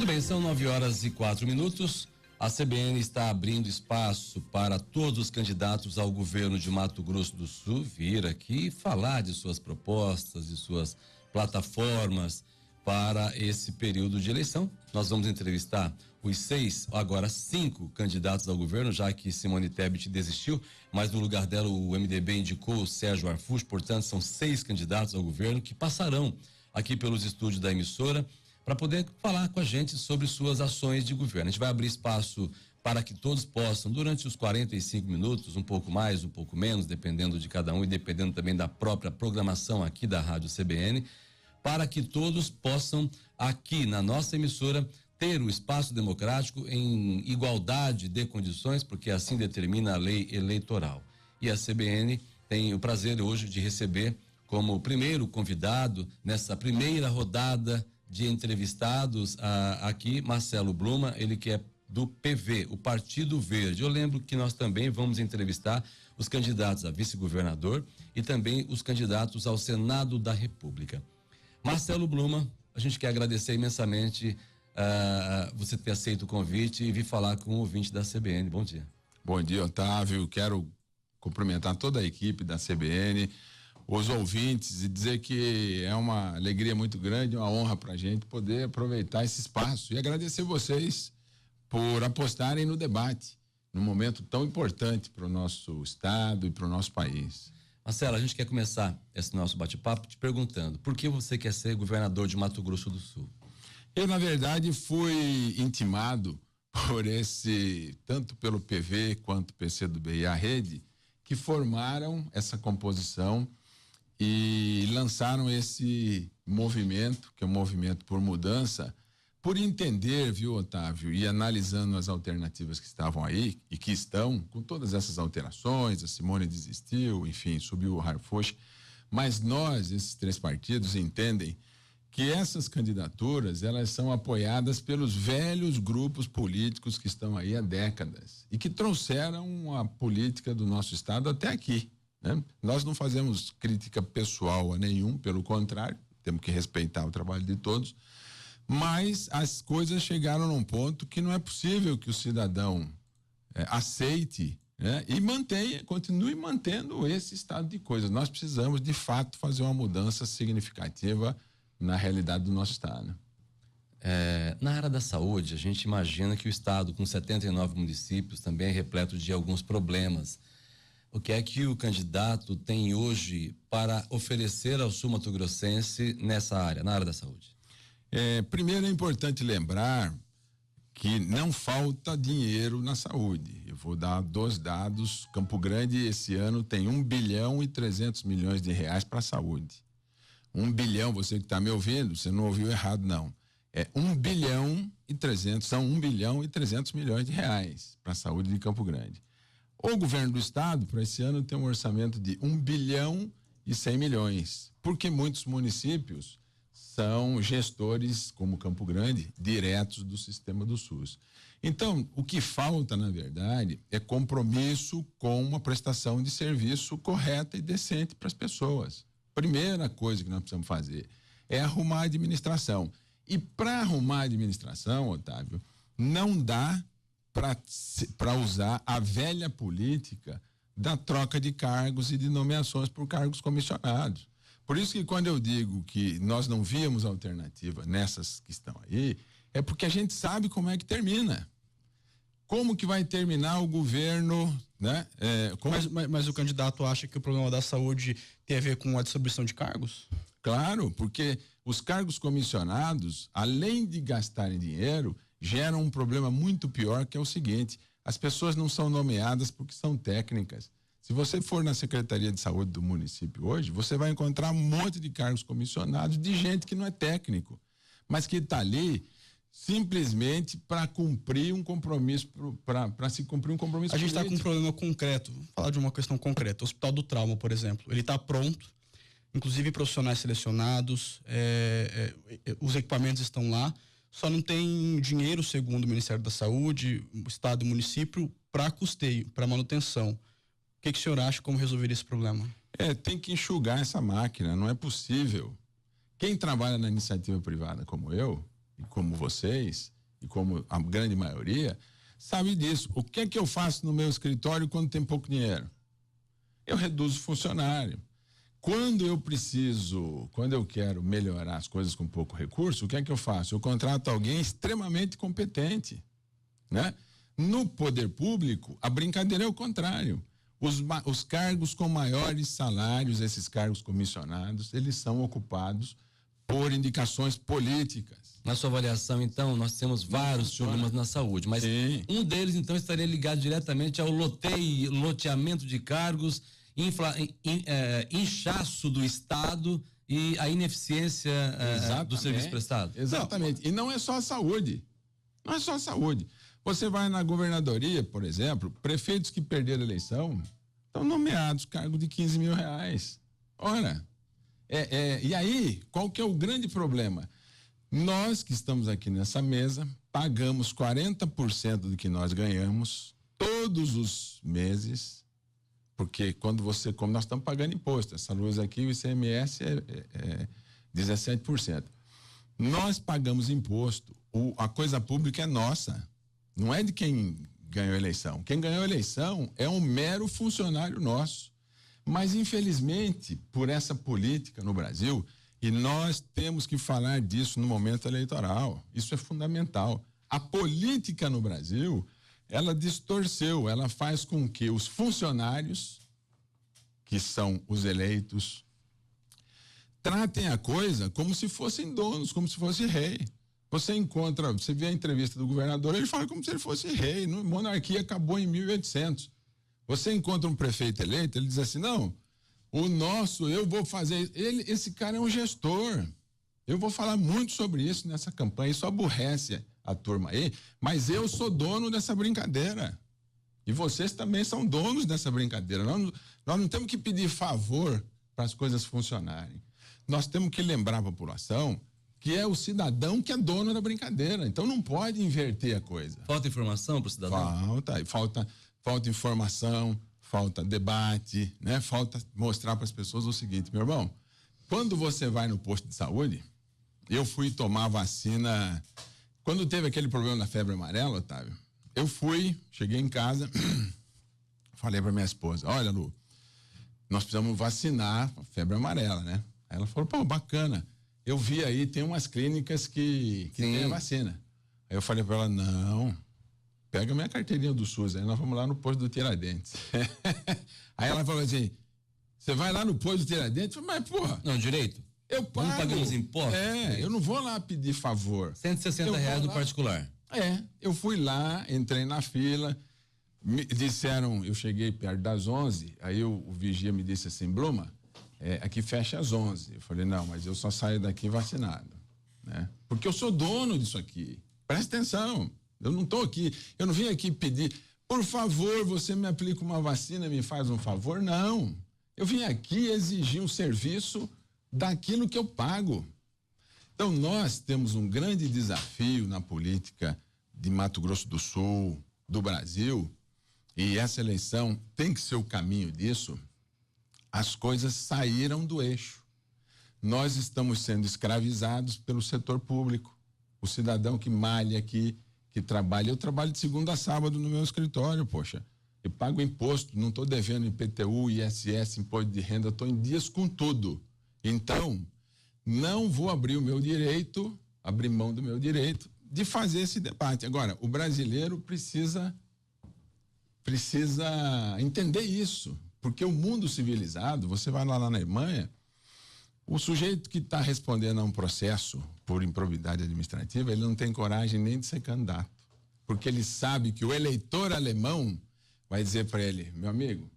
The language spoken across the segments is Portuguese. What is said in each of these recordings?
bem, são 9h04. A CBN está abrindo espaço para todos os candidatos ao governo de Mato Grosso do Sul vir aqui falar de suas propostas, de suas plataformas para esse período de eleição. Nós vamos entrevistar os 5 candidatos ao governo, já que Simone Tebet desistiu, mas no lugar dela o MDB indicou o Sérgio Arfucho. Portanto, são 6 candidatos ao governo que passarão aqui pelos estúdios da emissora para poder falar com a gente sobre suas ações de governo. A gente vai abrir espaço para que todos possam, durante os 45 minutos, um pouco mais, um pouco menos, dependendo de cada um e dependendo também da própria programação aqui da Rádio CBN, para que todos possam, aqui na nossa emissora, ter o espaço democrático em igualdade de condições, porque assim determina a lei eleitoral. E a CBN tem o prazer hoje de receber como primeiro convidado nessa primeira rodada de entrevistados aqui, Marcelo Bluma, ele que é do PV, o Partido Verde. Eu lembro que nós também vamos entrevistar os candidatos a vice-governador e também os candidatos ao Senado da República. Marcelo Bluma, a gente quer agradecer imensamente você ter aceito o convite e vir falar com o ouvinte da CBN. Bom dia. Bom dia, Otávio. Quero cumprimentar toda a equipe da CBN, os ouvintes, e dizer que é uma alegria muito grande, uma honra para a gente poder aproveitar esse espaço e agradecer vocês por apostarem no debate, num momento tão importante para o nosso estado e para o nosso país. Marcelo, a gente quer começar esse nosso bate-papo te perguntando: por que você quer ser governador de Mato Grosso do Sul? Eu, na verdade, fui intimado tanto pelo PV quanto PCdoB e a Rede, que formaram essa composição e lançaram esse movimento, que é um movimento por mudança, por entender, viu, Otávio, e analisando as alternativas que estavam aí e que estão, com todas essas alterações, a Simone desistiu, enfim, subiu o Arfucho, mas nós, esses 3 partidos, entendem que essas candidaturas, elas são apoiadas pelos velhos grupos políticos que estão aí há décadas e que trouxeram a política do nosso estado até aqui, né? Nós não fazemos crítica pessoal a nenhum, pelo contrário, temos que respeitar o trabalho de todos, mas as coisas chegaram num ponto que não é possível que o cidadão aceite, né? E continue mantendo esse estado de coisas. Nós precisamos, de fato, fazer uma mudança significativa na realidade do nosso estado. Na área da saúde, a gente imagina que o estado, com 79 municípios, também é repleto de alguns problemas. O que é que o candidato tem hoje para oferecer ao sul-mato-grossense nessa área, na área da saúde? Primeiro é importante lembrar que não falta dinheiro na saúde. Eu vou dar 2 dados. Campo Grande esse ano tem 1 bilhão e 300 milhões de reais para a saúde. 1 bilhão, você que está me ouvindo, você não ouviu errado, não. São 1 bilhão e 300 milhões de reais para a saúde de Campo Grande. O governo do estado, para esse ano, tem um orçamento de 1 bilhão e 100 milhões, porque muitos municípios são gestores, como Campo Grande, diretos do sistema do SUS. Então, o que falta, na verdade, é compromisso com uma prestação de serviço correta e decente para as pessoas. Primeira coisa que nós precisamos fazer é arrumar a administração. E para arrumar a administração, Otávio, não dá para usar a velha política da troca de cargos e de nomeações por cargos comissionados. Por isso que quando eu digo que nós não víamos alternativa nessas que estão aí, é porque a gente sabe como é que termina. Como que vai terminar o governo, né? Mas o candidato acha que o problema da saúde tem a ver com a distribuição de cargos? Claro, porque os cargos comissionados, além de gastarem dinheiro, geram um problema muito pior, que é o seguinte: as pessoas não são nomeadas porque são técnicas. Se você for na Secretaria de Saúde do município hoje, você vai encontrar um monte de cargos comissionados de gente que não é técnico, mas que está ali simplesmente para cumprir um compromisso, para se cumprir um compromisso. A gente está com um problema concreto. Vou falar de uma questão concreta. O Hospital do Trauma, por exemplo, ele está pronto, inclusive profissionais selecionados, os equipamentos estão lá, só não tem dinheiro, segundo o Ministério da Saúde, o Estado e o município, para custeio, para manutenção. O que o senhor acha, como resolver esse problema? Tem que enxugar essa máquina, não é possível. Quem trabalha na iniciativa privada como eu e como vocês, como a grande maioria, sabe disso. O que é que eu faço no meu escritório quando tem pouco dinheiro? Eu reduzo o funcionário. Quando eu quero melhorar as coisas com pouco recurso, o que é que eu faço? Eu contrato alguém extremamente competente, né? No poder público, a brincadeira é o contrário. Os cargos com maiores salários, esses cargos comissionados, eles são ocupados por indicações políticas. Na sua avaliação, então, nós temos vários problemas na saúde, mas sim, um deles, então, estaria ligado diretamente ao loteamento de cargos, inchaço do Estado e a ineficiência do serviço prestado. Exatamente. E não é só a saúde. Não é só a saúde. Você vai na governadoria, por exemplo, prefeitos que perderam a eleição estão nomeados cargo de R$15 mil. Ora, e aí, qual que é o grande problema? Nós que estamos aqui nessa mesa pagamos 40% do que nós ganhamos todos os meses, porque como nós estamos pagando imposto, essa luz aqui, o ICMS é 17%. Nós pagamos imposto, a coisa pública é nossa, não é de quem ganhou a eleição. Quem ganhou a eleição é um mero funcionário nosso. Mas, infelizmente, por essa política no Brasil, e nós temos que falar disso no momento eleitoral, isso é fundamental. A política no Brasil, ela distorceu, ela faz com que os funcionários, que são os eleitos, tratem a coisa como se fossem donos, como se fosse rei. Você vê a entrevista do governador, ele fala como se ele fosse rei, a monarquia acabou em 1800. Você encontra um prefeito eleito, ele diz assim, não, eu vou fazer, esse cara é um gestor, eu vou falar muito sobre isso nessa campanha, isso aborrece a turma aí, mas eu sou dono dessa brincadeira, e vocês também são donos dessa brincadeira, nós não temos que pedir favor para as coisas funcionarem, nós temos que lembrar a população que é o cidadão que é dono da brincadeira, então não pode inverter a coisa. Falta informação para o cidadão? Falta informação, falta debate, né? Falta mostrar para as pessoas o seguinte, meu irmão, quando você vai no posto de saúde, eu fui tomar vacina, quando teve aquele problema da febre amarela, Otávio, cheguei em casa, falei para minha esposa, olha, Lu, nós precisamos vacinar a febre amarela, né? Aí ela falou, pô, bacana, eu vi aí, tem umas clínicas que tem a vacina. Aí eu falei para ela, não, pega minha carteirinha do SUS, aí nós vamos lá no posto do Tiradentes. Aí ela falou assim, você vai lá no posto do Tiradentes? Eu falei, mas porra. Não, direito. Eu pago. Vamos pagar os impostos? Eu não vou lá pedir favor. R$160 do particular. Eu fui lá, entrei na fila, me disseram, eu cheguei perto das 11, aí o vigia me disse assim, Bluma, aqui fecha às 11. Eu falei, não, mas eu só saio daqui vacinado, né? Porque eu sou dono disso aqui. Presta atenção. Eu não estou aqui, eu não vim aqui pedir, por favor, você me aplica uma vacina, me faz um favor. Não. Eu vim aqui exigir um serviço daquilo que eu pago. Então, nós temos um grande desafio na política de Mato Grosso do Sul, do Brasil, e essa eleição tem que ser o caminho disso. As coisas saíram do eixo. Nós estamos sendo escravizados pelo setor público. O cidadão que malha aqui, que trabalha, eu trabalho de segunda a sábado no meu escritório, poxa. Eu pago imposto, não estou devendo IPTU, ISS, imposto de renda, estou em dias com tudo. Então, não vou abrir mão do meu direito de fazer esse debate. Agora, o brasileiro precisa entender isso. Porque o mundo civilizado, você vai lá na Alemanha, o sujeito que está respondendo a um processo por improbidade administrativa, ele não tem coragem nem de ser candidato. Porque ele sabe que o eleitor alemão vai dizer para ele, meu amigo,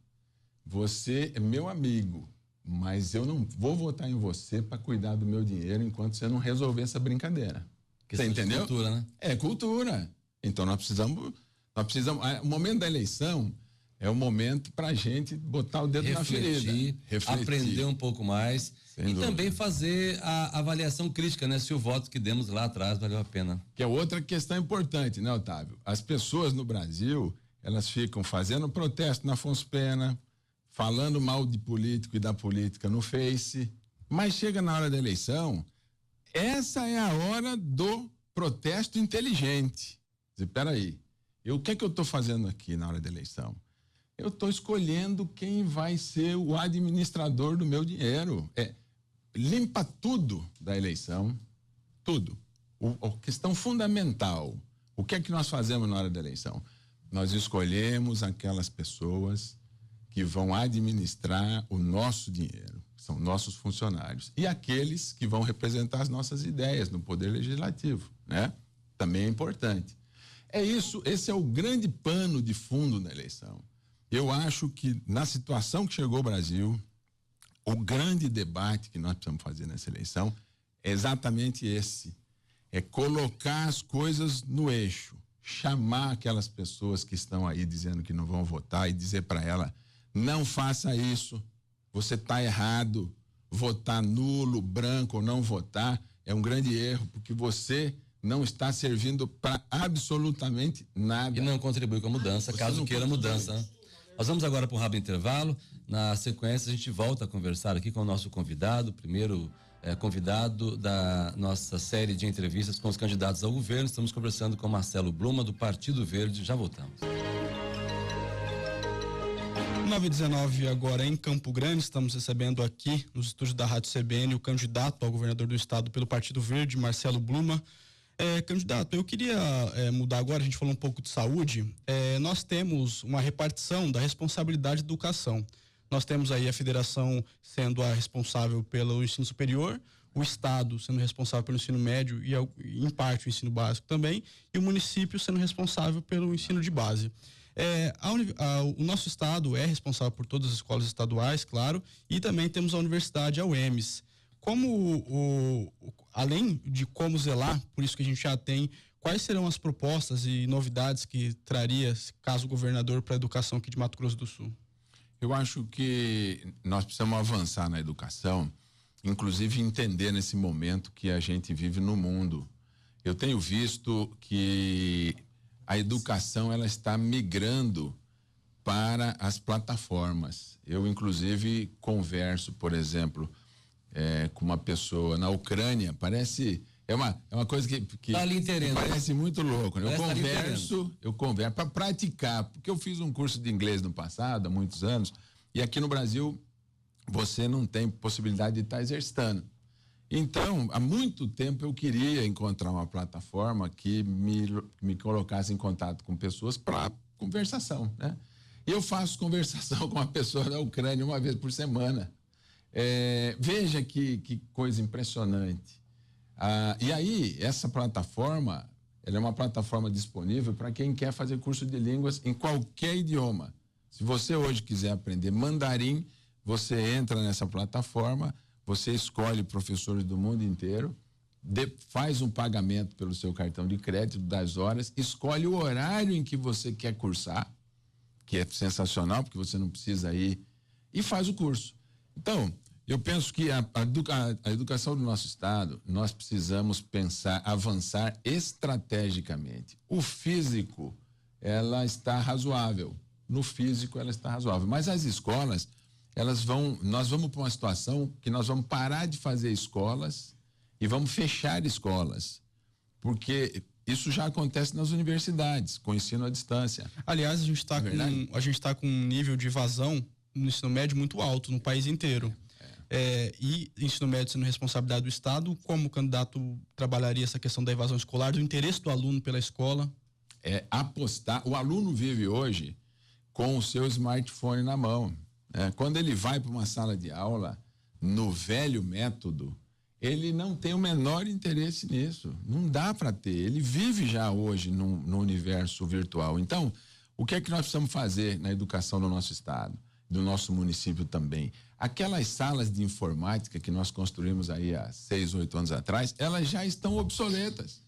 você é meu amigo, mas eu não vou votar em você para cuidar do meu dinheiro enquanto você não resolver essa brincadeira. Você entendeu? Cultura, né? É cultura. Então nós precisamos, o momento da eleição é o momento para a gente botar o dedo na ferida. Refletir, aprender um pouco mais e também fazer a avaliação crítica, né? Se o voto que demos lá atrás valeu a pena. Que é outra questão importante, né, Otávio? As pessoas no Brasil, elas ficam fazendo protesto na Afonso Pena, falando mal de político e da política no Face, mas chega na hora da eleição, essa é a hora do protesto inteligente. Espera aí, o que é que eu estou fazendo aqui na hora da eleição? Eu estou escolhendo quem vai ser o administrador do meu dinheiro. Limpa tudo da eleição, tudo. A questão fundamental, o que é que nós fazemos na hora da eleição? Nós escolhemos aquelas pessoas que vão administrar o nosso dinheiro, são nossos funcionários, e aqueles que vão representar as nossas ideias no Poder Legislativo, né? Também é importante. Esse é o grande pano de fundo da eleição. Eu acho que na situação que chegou o Brasil, o grande debate que nós precisamos fazer nessa eleição é exatamente esse. É colocar as coisas no eixo, chamar aquelas pessoas que estão aí dizendo que não vão votar e dizer para ela: não faça isso, você está errado, votar nulo, branco ou não votar é um grande erro, porque você não está servindo para absolutamente nada. E não contribui com a mudança, caso queira mudança, né? Nós vamos agora para um rápido intervalo. Na sequência, a gente volta a conversar aqui com o nosso convidado, primeiro convidado da nossa série de entrevistas com os candidatos ao governo. Estamos conversando com Marcelo Bluma, do Partido Verde. Já voltamos. 9h19 agora em Campo Grande. Estamos recebendo aqui nos estúdios da Rádio CBN o candidato ao governador do estado pelo Partido Verde, Marcelo Bluma. Candidato, eu queria mudar agora, a gente falou um pouco de saúde. Nós temos uma repartição da responsabilidade da educação. Nós temos aí a federação sendo a responsável pelo ensino superior, o estado sendo responsável pelo ensino médio e em parte o ensino básico também, e o município sendo responsável pelo ensino de base. O nosso estado é responsável por todas as escolas estaduais, claro, e também temos a universidade, a UEMS. Além de como zelar, por isso que a gente já tem, quais serão as propostas e novidades que traria, caso o governador, para a educação aqui de Mato Grosso do Sul? Eu acho que nós precisamos avançar na educação, inclusive entender nesse momento que a gente vive no mundo. Eu tenho visto que a educação ela está migrando para as plataformas. Eu, inclusive, converso, por exemplo, com uma pessoa na Ucrânia, parece... É uma coisa que tá ali parece muito louco, né? Eu converso para praticar, porque eu fiz um curso de inglês no passado, há muitos anos, e aqui no Brasil você não tem possibilidade de estar exercitando. Então, há muito tempo eu queria encontrar uma plataforma que me colocasse em contato com pessoas para conversação, né? E eu faço conversação com uma pessoa da Ucrânia uma vez por semana. Veja que coisa impressionante. E aí, essa plataforma, ela é uma plataforma disponível para quem quer fazer curso de línguas em qualquer idioma. Se você hoje quiser aprender mandarim, você entra nessa plataforma, você escolhe professores do mundo inteiro, faz um pagamento pelo seu cartão de crédito das horas, escolhe o horário em que você quer cursar, que é sensacional, porque você não precisa ir, e faz o curso. Então, eu penso que a educação do nosso estado, nós precisamos avançar estrategicamente. O físico, ela está razoável. No físico, ela está razoável. Mas as escolas, nós vamos para uma situação que nós vamos parar de fazer escolas e vamos fechar escolas. Porque isso já acontece nas universidades, com ensino à distância. Aliás, a gente está com um nível de evasão no ensino médio muito alto no país inteiro. E ensino médio sendo responsabilidade do estado, como o candidato trabalharia essa questão da evasão escolar, do interesse do aluno pela escola? Apostar. O aluno vive hoje com o seu smartphone na mão. Quando ele vai para uma sala de aula, no velho método, ele não tem o menor interesse nisso. Não dá para ter. Ele vive já hoje no universo virtual. Então, o que é que nós precisamos fazer na educação do nosso estado, do nosso município também? Aquelas salas de informática que nós construímos aí há 6, 8 anos atrás, elas já estão obsoletas.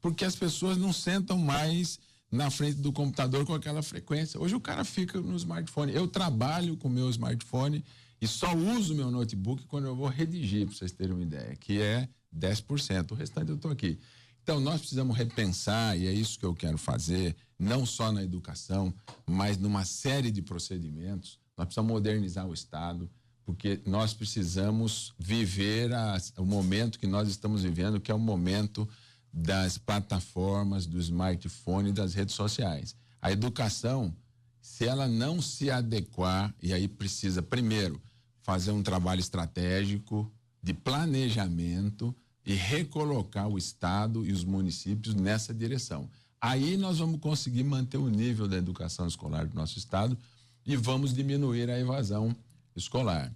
Porque as pessoas não sentam mais na frente do computador com aquela frequência. Hoje o cara fica no smartphone. Eu trabalho com o meu smartphone e só uso meu notebook quando eu vou redigir, para vocês terem uma ideia, que é 10%. O restante eu estou aqui. Então, nós precisamos repensar, e é isso que eu quero fazer, não só na educação, mas numa série de procedimentos. Nós precisamos modernizar o Estado, porque nós precisamos viver o momento que nós estamos vivendo, que é o momento das plataformas, do smartphone e das redes sociais. A educação, se ela não se adequar, e aí precisa, primeiro, fazer um trabalho estratégico de planejamento e recolocar o Estado e os municípios nessa direção. Aí nós vamos conseguir manter o nível da educação escolar do nosso Estado e vamos diminuir a evasão escolar.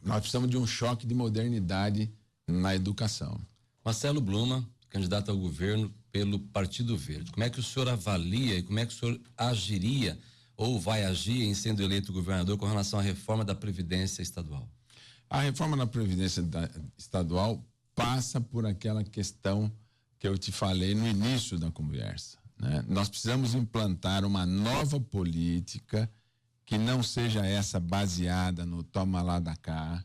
Nós precisamos de um choque de modernidade na educação. Marcelo Bluma, candidato ao governo pelo Partido Verde. Como é que o senhor avalia e como é que o senhor agiria ou vai agir em sendo eleito governador com relação à reforma da Previdência Estadual? A reforma da Previdência Estadual passa por aquela questão que eu te falei no início da conversa, né? Nós precisamos implantar uma nova política que não seja essa baseada no toma lá da cá,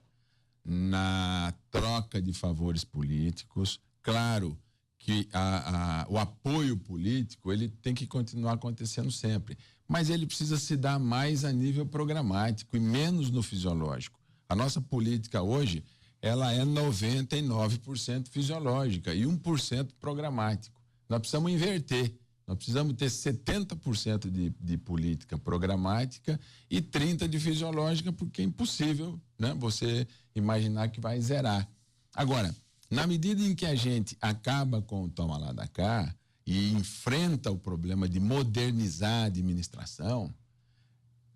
na troca de favores políticos. Claro que o apoio político ele tem que continuar acontecendo sempre, mas ele precisa se dar mais a nível programático e menos no fisiológico. A nossa política hoje, ela é 99% fisiológica e 1% programático. Nós precisamos inverter. Nós precisamos ter 70% de política programática e 30% de fisiológica, porque é impossível, né, você imaginar que vai zerar. Agora, na medida em que a gente acaba com o toma lá da cá e enfrenta o problema de modernizar a administração,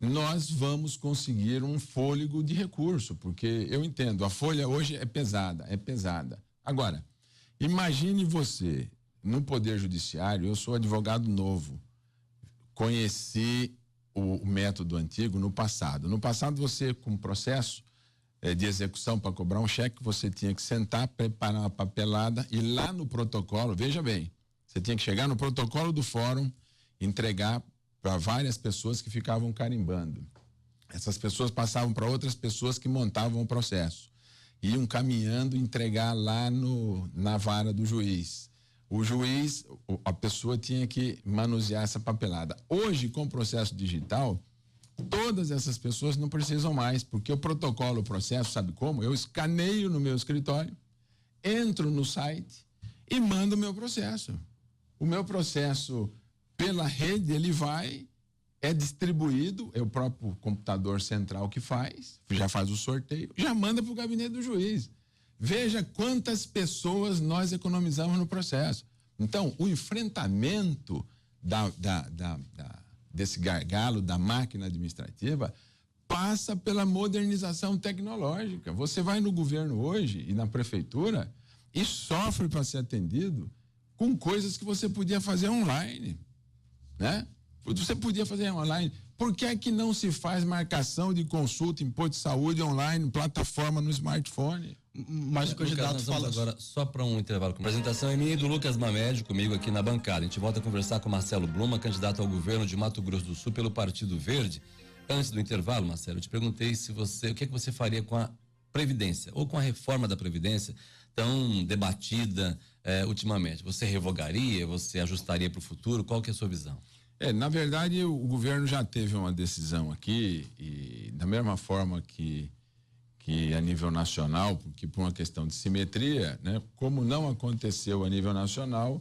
nós vamos conseguir um fôlego de recurso, porque eu entendo, a folha hoje é pesada. Agora, imagine você, no Poder Judiciário, eu sou advogado novo, conheci o método antigo no passado. No passado, você, com processo de execução para cobrar um cheque, você tinha que sentar, preparar uma papelada e lá no protocolo, veja bem, você tinha que chegar no protocolo do fórum, entregar para várias pessoas que ficavam carimbando. Essas pessoas passavam para outras pessoas que montavam o processo. Iam caminhando, entregar lá na vara do juiz. O juiz, a pessoa tinha que manusear essa papelada. Hoje, com o processo digital, todas essas pessoas não precisam mais, porque o protocolo, o processo, sabe como? Eu escaneio no meu escritório, entro no site e mando o meu processo. O meu processo, pela rede, ele é distribuído, é o próprio computador central que já faz o sorteio, já manda para o gabinete do juiz. Veja quantas pessoas nós economizamos no processo. Então, o enfrentamento desse gargalo da máquina administrativa passa pela modernização tecnológica. Você vai no governo hoje e na prefeitura e sofre para ser atendido com coisas que você podia fazer online, né? Você podia fazer online. Por que é que não se faz marcação de consulta em posto de saúde online, plataforma no smartphone? Mas o candidato fala agora só para um intervalo. A apresentação é minha e do Lucas Mamed, comigo aqui na bancada. A gente volta a conversar com Marcelo Bluma, candidato ao governo de Mato Grosso do Sul pelo Partido Verde. Antes do intervalo, Marcelo, eu te perguntei o que é que você faria com a Previdência ou com a reforma da Previdência tão debatida ultimamente. Você revogaria? Você ajustaria para o futuro? Qual que é a sua visão? Na verdade, o governo já teve uma decisão aqui e da mesma forma que a nível nacional, porque por uma questão de simetria, né? Como não aconteceu a nível nacional,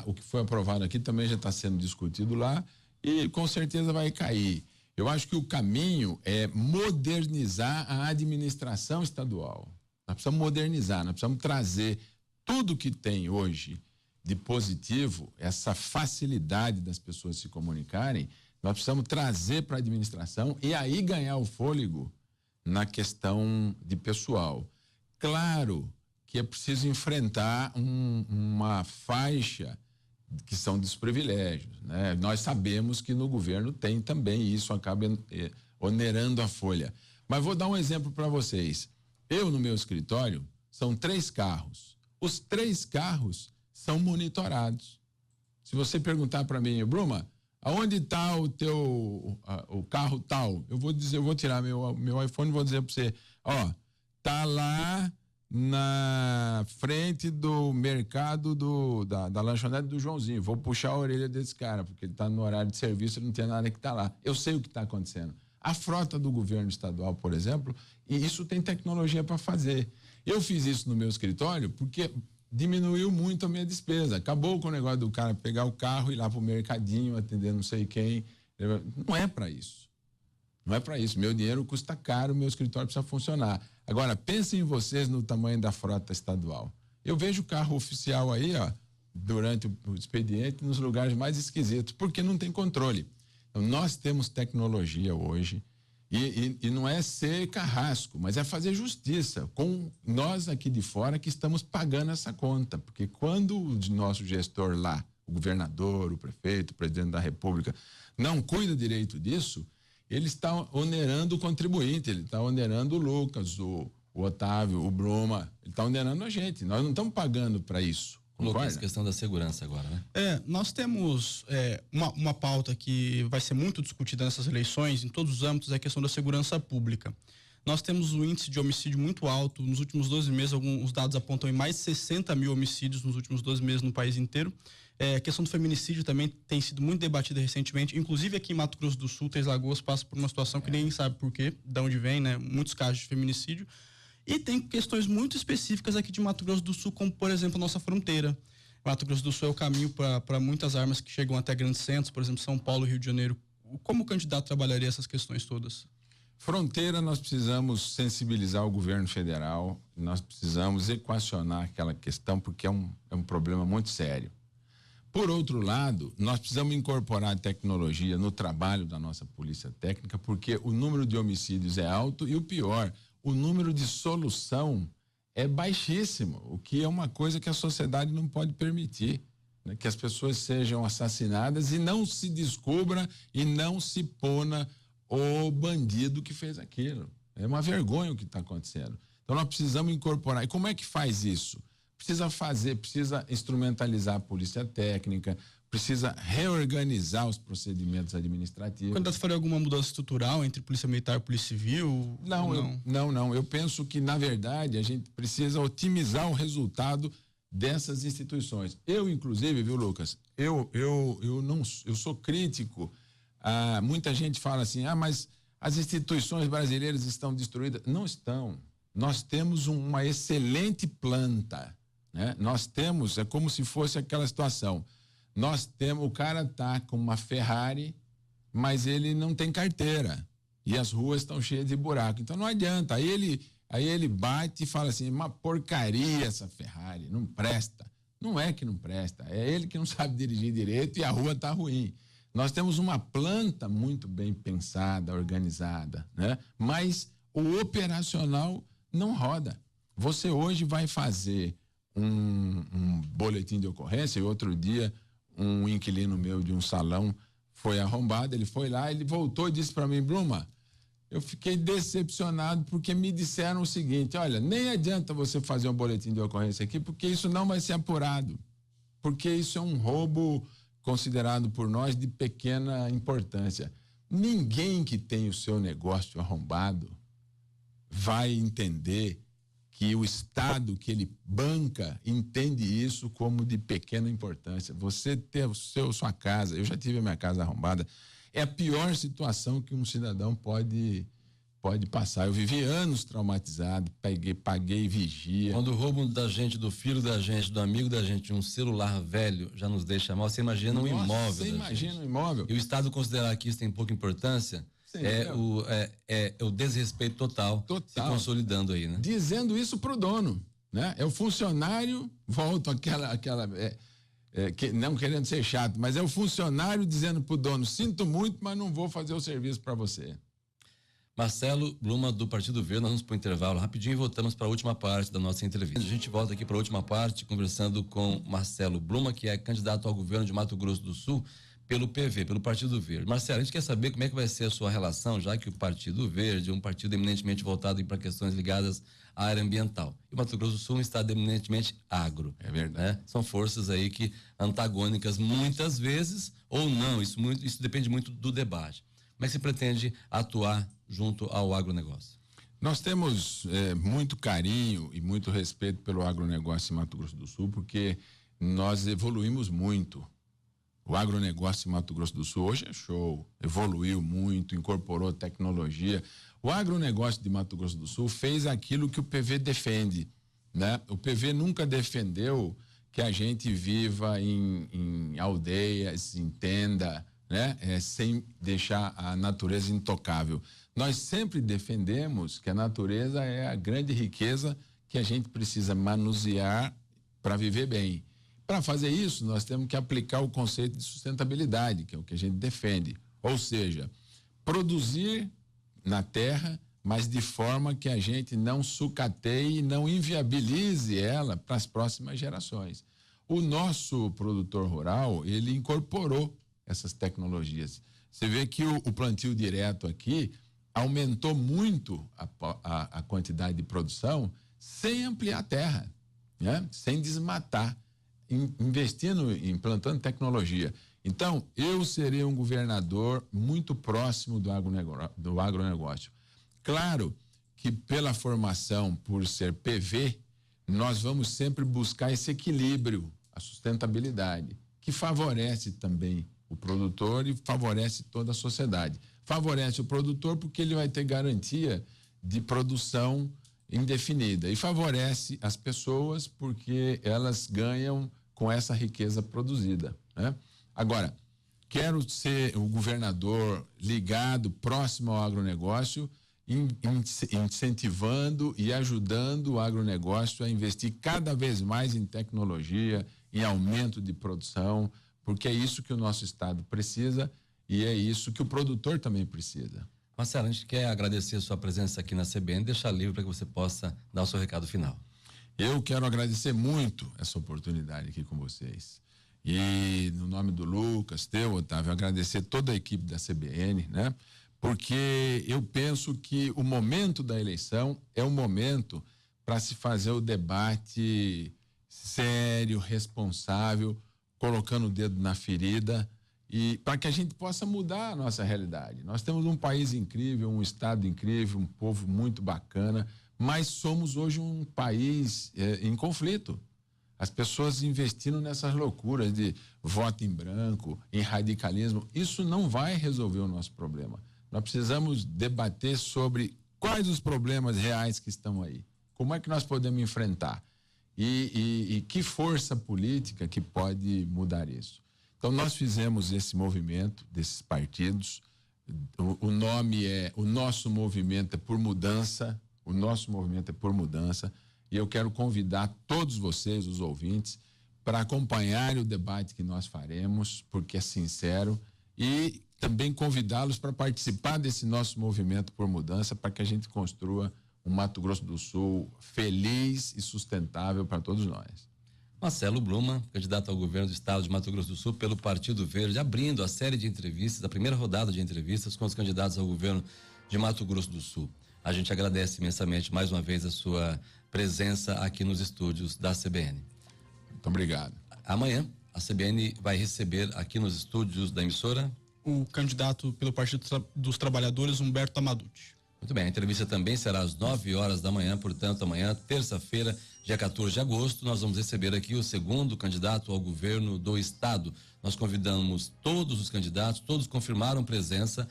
o que foi aprovado aqui também já está sendo discutido lá e com certeza vai cair. Eu acho que o caminho é modernizar a administração estadual. Nós precisamos modernizar, nós precisamos trazer tudo que tem hoje de positivo, essa facilidade das pessoas se comunicarem, nós precisamos trazer para a administração e aí ganhar o fôlego na questão de pessoal. Claro que é preciso enfrentar uma faixa que são dos privilégios, né? Nós sabemos que no governo tem também, e isso acaba onerando a folha. Mas vou dar um exemplo para vocês. Eu, no meu escritório, são 3 carros. Os 3 carros são monitorados. Se você perguntar para mim, Bruma, aonde está o carro tal? Eu vou tirar meu iPhone e vou dizer para você, tá lá na frente do mercado da lanchonete do Joãozinho. Vou puxar a orelha desse cara, porque ele está no horário de serviço e não tem nada que tá lá. Eu sei o que está acontecendo. A frota do governo estadual, por exemplo, e isso tem tecnologia para fazer. Eu fiz isso no meu escritório porque diminuiu muito a minha despesa. Acabou com o negócio do cara pegar o carro, ir lá pro mercadinho, atender não sei quem. Não é para isso. Não é para isso. Meu dinheiro custa caro, meu escritório precisa funcionar. Agora, pensem vocês no tamanho da frota estadual. Eu vejo carro oficial aí, ó, durante o expediente, nos lugares mais esquisitos, porque não tem controle. Então, nós temos tecnologia hoje, e não é ser carrasco, mas é fazer justiça com nós aqui de fora que estamos pagando essa conta. Porque quando o nosso gestor lá, o governador, o prefeito, o presidente da República, não cuida direito disso, ele está onerando o contribuinte, ele está onerando o Lucas, o Otávio, o Bruma, ele está onerando a gente. Nós não estamos pagando para isso. Lucas, questão da segurança agora, né? Nós temos uma pauta que vai ser muito discutida nessas eleições, em todos os âmbitos, é a questão da segurança pública. Nós temos um índice de homicídio muito alto. Nos últimos 12 meses, alguns dados apontam em mais de 60 mil homicídios nos últimos 12 meses no país inteiro. A questão do feminicídio também tem sido muito debatida recentemente. Inclusive aqui em Mato Grosso do Sul, Três Lagoas passa por uma situação que ninguém sabe por quê, de onde vem, né? Muitos casos de feminicídio. E tem questões muito específicas aqui de Mato Grosso do Sul, como, por exemplo, a nossa fronteira. Mato Grosso do Sul é o caminho para muitas armas que chegam até grandes centros, por exemplo, São Paulo, Rio de Janeiro. Como o candidato trabalharia essas questões todas? Fronteira, nós precisamos sensibilizar o governo federal, nós precisamos equacionar aquela questão, porque é um problema muito sério. Por outro lado, nós precisamos incorporar tecnologia no trabalho da nossa polícia técnica, porque o número de homicídios é alto e o pior, o número de solução é baixíssimo, o que é uma coisa que a sociedade não pode permitir, né? Que as pessoas sejam assassinadas e não se descubra e não se puna o bandido que fez aquilo. É uma vergonha o que está acontecendo. Então nós precisamos incorporar. E como é que faz isso? Precisa instrumentalizar a polícia técnica, precisa reorganizar os procedimentos administrativos. Quando você faria alguma mudança estrutural entre polícia militar e polícia civil? Não. Eu penso que, na verdade, a gente precisa otimizar o resultado dessas instituições. Eu, inclusive, viu, Lucas? Eu sou crítico. Muita gente fala assim, mas as instituições brasileiras estão destruídas. Não estão. Nós temos uma excelente planta, né? Nós temos, é como se fosse aquela situação. O cara tá com uma Ferrari, mas ele não tem carteira. E as ruas estão cheias de buraco. Então não adianta. Aí ele bate e fala assim, uma porcaria essa Ferrari, não presta. Não é que não presta, é ele que não sabe dirigir direito e a rua tá ruim. Nós temos uma planta muito bem pensada, organizada, né? Mas o operacional não roda. Você hoje vai fazer um boletim de ocorrência, e outro dia um inquilino meu de um salão foi arrombado, ele foi lá, ele voltou e disse para mim, Bruma, eu fiquei decepcionado porque me disseram o seguinte, olha, nem adianta você fazer um boletim de ocorrência aqui, porque isso não vai ser apurado, porque isso é um roubo considerado por nós de pequena importância. Ninguém que tem o seu negócio arrombado vai entender que o Estado que ele banca entende isso como de pequena importância. Você ter sua casa, eu já tive a minha casa arrombada, é a pior situação que um cidadão pode passar. Eu vivi anos traumatizado, paguei vigia. Quando roubam da gente, do filho da gente, do amigo da gente, um celular velho já nos deixa mal, você imagina um imóvel. Você imagina um imóvel. E o Estado considerar que isso tem pouca importância, é o desrespeito total se consolidando aí, né? Dizendo isso pro dono, né? É o funcionário, volto não querendo ser chato, mas é o funcionário dizendo pro dono, sinto muito, mas não vou fazer o serviço para você. Marcelo Bluma, do Partido Verde, nós vamos para o intervalo rapidinho e voltamos para a última parte da nossa entrevista. A gente volta aqui para a última parte, conversando com Marcelo Bluma, que é candidato ao governo de Mato Grosso do Sul, pelo PV, pelo Partido Verde. Marcelo, a gente quer saber como é que vai ser a sua relação, já que o Partido Verde é um partido eminentemente voltado para questões ligadas à área ambiental. E o Mato Grosso do Sul é um estado eminentemente agro. É verdade. Né? São forças aí que antagônicas muitas vezes, ou não, isso depende muito do debate. Como é que você pretende atuar junto ao agronegócio? Nós temos muito carinho e muito respeito pelo agronegócio em Mato Grosso do Sul, porque nós evoluímos muito. O agronegócio em Mato Grosso do Sul hoje é show, evoluiu muito, incorporou tecnologia. O agronegócio de Mato Grosso do Sul fez aquilo que o PV defende, né? O PV nunca defendeu que a gente viva em aldeias, em tenda, né? Sem deixar a natureza intocável. Nós sempre defendemos que a natureza é a grande riqueza que a gente precisa manusear para viver bem. Para fazer isso, nós temos que aplicar o conceito de sustentabilidade, que é o que a gente defende. Ou seja, produzir na terra, mas de forma que a gente não sucateie e não inviabilize ela para as próximas gerações. O nosso produtor rural, ele incorporou essas tecnologias. Você vê que o plantio direto aqui aumentou muito a quantidade de produção sem ampliar a terra, né? Sem desmatar, investindo, implantando tecnologia. Então, eu serei um governador muito próximo do agronegócio. Claro que pela formação, por ser PV, nós vamos sempre buscar esse equilíbrio, a sustentabilidade, que favorece também o produtor e favorece toda a sociedade. Favorece o produtor porque ele vai ter garantia de produção indefinida e favorece as pessoas porque elas ganham com essa riqueza produzida, né? Agora, quero ser o governador ligado, próximo ao agronegócio, incentivando e ajudando o agronegócio a investir cada vez mais em tecnologia, em aumento de produção, porque é isso que o nosso estado precisa e é isso que o produtor também precisa. Marcelo, a gente quer agradecer a sua presença aqui na CBN, deixar livre para que você possa dar o seu recado final. Eu quero agradecer muito essa oportunidade aqui com vocês. E no nome do Lucas, teu, Otávio, agradecer toda a equipe da CBN, né? Porque eu penso que o momento da eleição é um momento para se fazer o debate sério, responsável, colocando o dedo na ferida e para que a gente possa mudar a nossa realidade. Nós temos um país incrível, um estado incrível, um povo muito bacana, mas somos hoje um país em conflito. As pessoas investindo nessas loucuras de voto em branco, em radicalismo, isso não vai resolver o nosso problema. Nós precisamos debater sobre quais os problemas reais que estão aí. Como é que nós podemos enfrentar? E que força política que pode mudar isso? Então, nós fizemos esse movimento desses partidos. O nome é O Nosso Movimento é por Mudança. O nosso movimento é por mudança. E eu quero convidar todos vocês, os ouvintes, para acompanhar o debate que nós faremos, porque é sincero, e também convidá-los para participar desse nosso movimento por mudança, para que a gente construa um Mato Grosso do Sul feliz e sustentável para todos nós. Marcelo Bluma, candidato ao governo do estado de Mato Grosso do Sul pelo Partido Verde, abrindo a série de entrevistas, a primeira rodada de entrevistas com os candidatos ao governo de Mato Grosso do Sul. A gente agradece imensamente mais uma vez a sua presença aqui nos estúdios da CBN. Muito obrigado. Amanhã, a CBN vai receber aqui nos estúdios da emissora o candidato pelo Partido dos Trabalhadores, Humberto Amaduti. Muito bem, a entrevista também será às 9h da manhã, portanto, amanhã, terça-feira, dia 14 de agosto, nós vamos receber aqui o segundo candidato ao governo do estado. Nós convidamos todos os candidatos, todos confirmaram presença.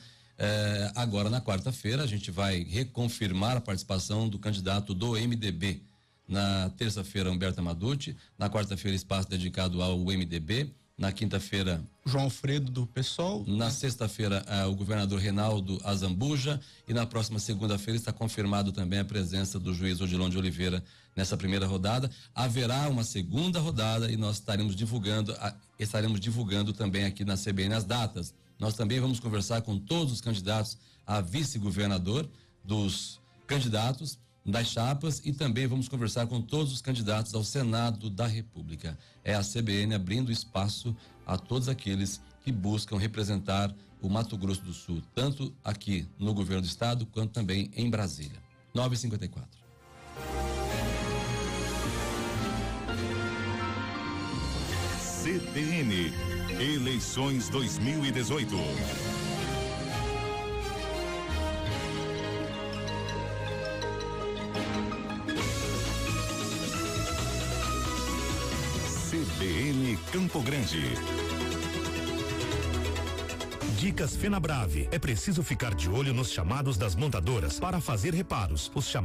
Agora, na quarta-feira, a gente vai reconfirmar a participação do candidato do MDB. Na terça-feira, Humberto Amaduti. Na quarta-feira, espaço dedicado ao MDB. Na quinta-feira, João Alfredo, do PSOL. Na sexta-feira, o governador Reinaldo Azambuja. E na próxima segunda-feira está confirmado também a presença do juiz Odilon de Oliveira nessa primeira rodada. Haverá uma segunda rodada e nós estaremos divulgando também aqui na CBN as datas. Nós também vamos conversar com todos os candidatos a vice-governador, dos candidatos das chapas, e também vamos conversar com todos os candidatos ao Senado da República. É a CBN abrindo espaço a todos aqueles que buscam representar o Mato Grosso do Sul, tanto aqui no governo do estado, quanto também em Brasília. 9h54. CBN, eleições 2018. CBN Campo Grande. Dicas Fenabrave. É preciso ficar de olho nos chamados das montadoras para fazer reparos. Os chamados